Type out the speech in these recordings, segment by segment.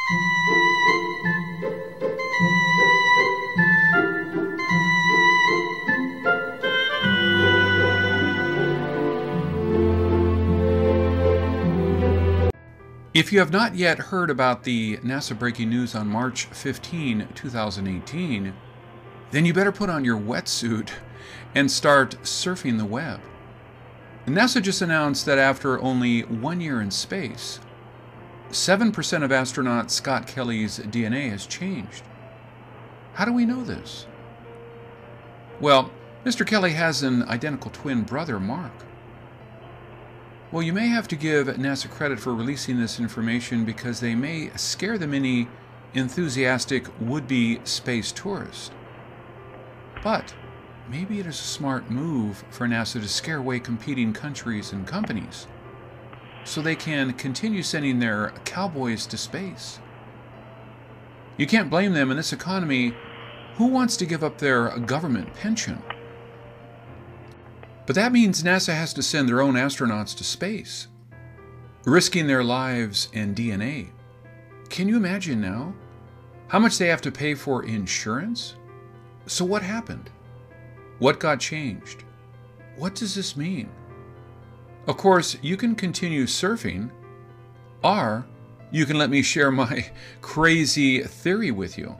If you have not yet heard about the NASA breaking news on March 15, 2018, then you better put on your wetsuit and start surfing the web. NASA just announced that after only 1 year in space, 7% of astronaut Scott Kelly's DNA has changed. How do we know this? Well, Mr. Kelly has an identical twin brother, Mark. Well, you may have to give NASA credit for releasing this information because they may scare the many enthusiastic would-be space tourists. But maybe it is a smart move for NASA to scare away competing countries and companies so they can continue sending their cowboys to space. You can't blame them in this economy. Who wants to give up their government pension? But that means NASA has to send their own astronauts to space, risking their lives and DNA. Can you imagine now how much they have to pay for insurance? So what happened? What got changed? What does this mean? Of course, you can continue surfing, or you can let me share my crazy theory with you.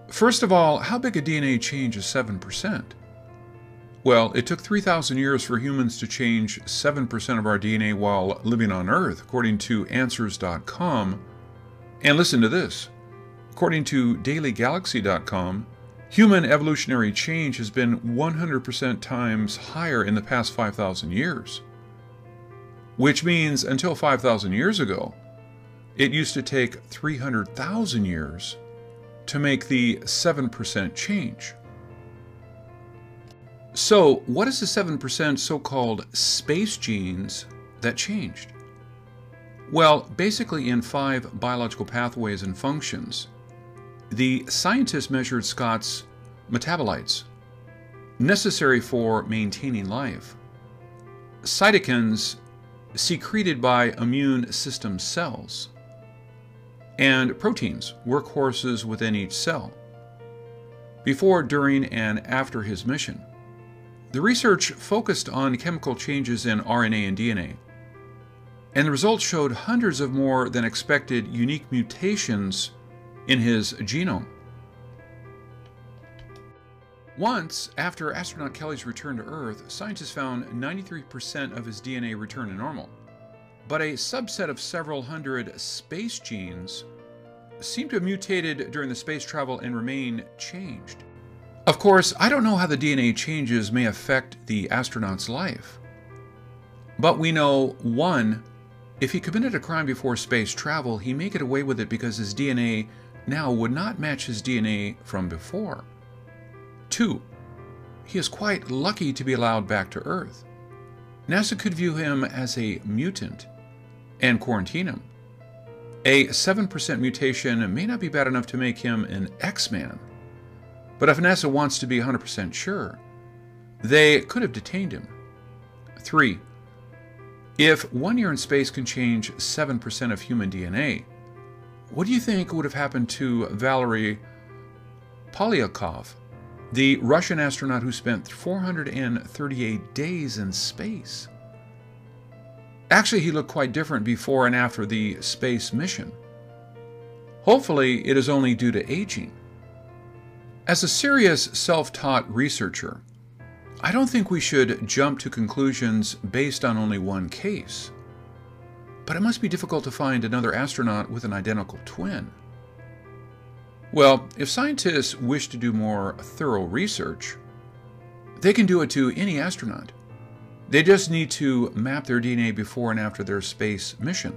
First of all, how big a DNA change is 7%? Well, it took 3,000 years for humans to change 7% of our DNA while living on Earth, according to Answers.com. And listen to this. According to DailyGalaxy.com, human evolutionary change has been 100% times higher in the past 5,000 years. Which means until 5,000 years ago, it used to take 300,000 years to make the 7% change. So, what is the 7% so-called space genes that changed? Well, basically in 5 biological pathways and functions. The scientists measured Scott's metabolites, necessary for maintaining life, cytokines secreted by immune system cells, and proteins, workhorses within each cell, before, during, and after his mission. The research focused on chemical changes in RNA and DNA, and the results showed hundreds of more than expected unique mutations in his genome. Once, after astronaut Kelly's return to Earth, scientists found 93% of his DNA returned to normal, but a subset of several hundred space genes seemed to have mutated during the space travel and remain changed. Of course, I don't know how the DNA changes may affect the astronaut's life. But we know, 1, if he committed a crime before space travel, he may get away with it because his DNA now would not match his DNA from before. 2, he is quite lucky to be allowed back to Earth. NASA could view him as a mutant and quarantine him. A 7% mutation may not be bad enough to make him an X-Man. But if NASA wants to be 100% sure, they could have detained him. 3. If 1 year in space can change 7% of human DNA, what do you think would have happened to Valery Polyakov, the Russian astronaut who spent 438 days in space? Actually, he looked quite different before and after the space mission. Hopefully, it is only due to aging. As a serious self-taught researcher, I don't think we should jump to conclusions based on only one case. But it must be difficult to find another astronaut with an identical twin. Well, if scientists wish to do more thorough research, they can do it to any astronaut. They just need to map their DNA before and after their space mission.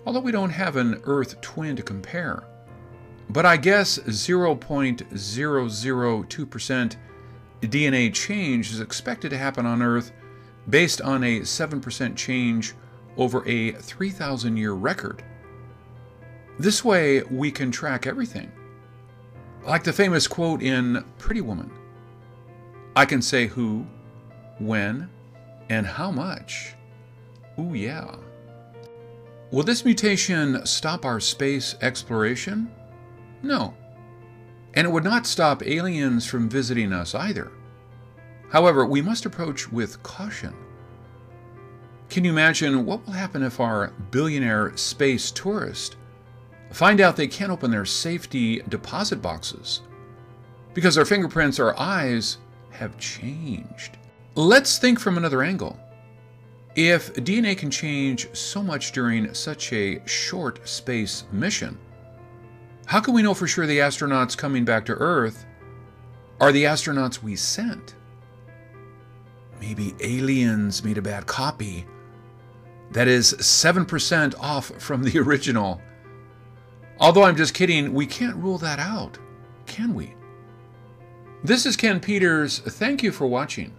Although we don't have an Earth twin to compare. But I guess 0.002% DNA change is expected to happen on Earth based on a 7% change over a 3,000-year record. This way, we can track everything. Like the famous quote in Pretty Woman, I can say who, when, and how much. Ooh, yeah. Will this mutation stop our space exploration? No. And it would not stop aliens from visiting us either. However, we must approach with caution. Can you imagine what will happen if our billionaire space tourists find out they can't open their safety deposit boxes because their fingerprints or eyes have changed? Let's think from another angle. If DNA can change so much during such a short space mission, how can we know for sure the astronauts coming back to Earth are the astronauts we sent? Maybe aliens made a bad copy that is 7% off from the original. Although I'm just kidding, we can't rule that out, can we? This is Ken Peters. Thank you for watching.